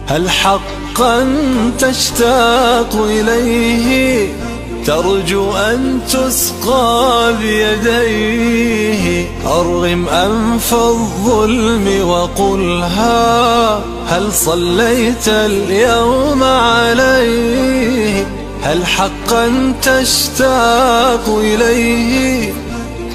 هل حقا تشتاق إليه ترجو أن تسقى بيديه؟ أرغم أنف الظلم وقلها هل صليت اليوم عليه؟ هل حقا تشتاق إليه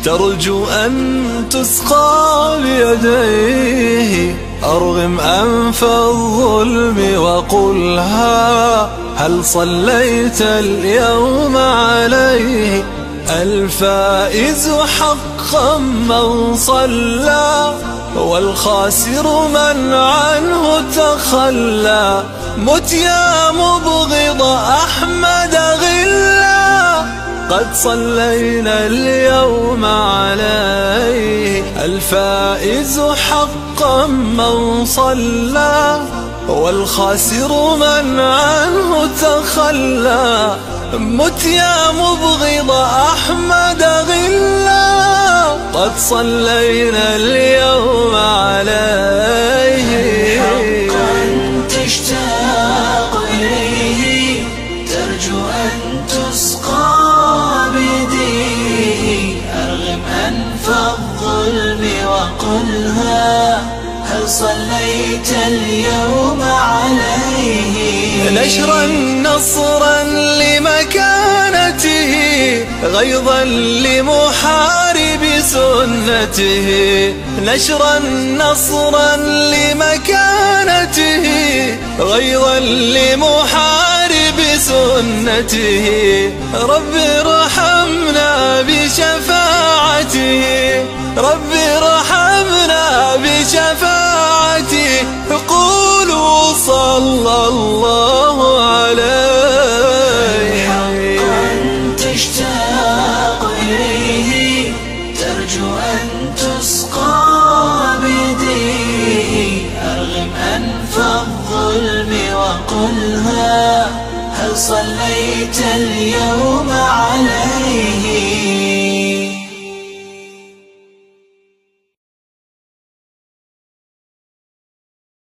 ترجو أن تسقى بيديه؟ أرغم أنف الظلم وقلها هل صليت اليوم عليه؟ الفائز حقا من صلى والخاسر من عنه تخلى. مت يا مبغض أحمد غلا قد صلينا اليوم عليه. الفائز حقا من صلى والخاسر من عنه تخلى. مت يا مبغض أحمد غلا قد صلينا اليوم عليه. حقا تشتاق إليه ترجو أن تسقى بيديه. أرغم أنف الظلم وقلها هل صليت اليوم عليه؟ نشرا نصرا لمكانته غيظا لمحارب سنته. نشرا نصرا لمكانته غيظا لمحارب سنته. رب ارحمنا بشفاعته، رب ارحمنا بشفاعته. قولوا صلى الله عليه. حقا تشتاق إليه ترجو أن تسقى بيديه. أرغم أنف الظلم وقلها هل صليت اليوم عليه؟